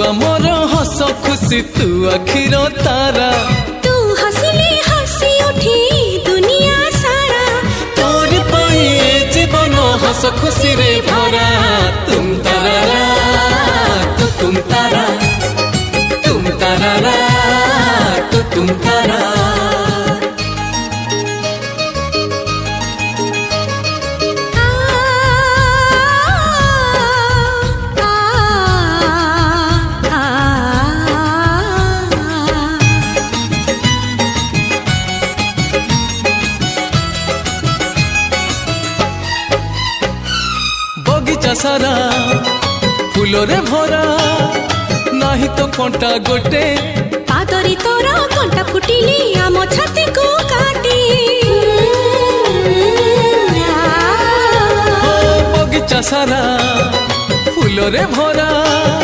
आमर हस खुशी तू आखिर तारा तू हसिले हसी उठी दुनिया सारा तोर पाई जीवन हस खुशी रे भरा तुम तारा तुम तारा तुम तारा तुम तारा बगीचा सारा फूल रे भरा नाही तो कंटा गोटे पादरी तोरा कंटा फुटिली आम छाती को काटी बगीचा सारा फूल रे भरा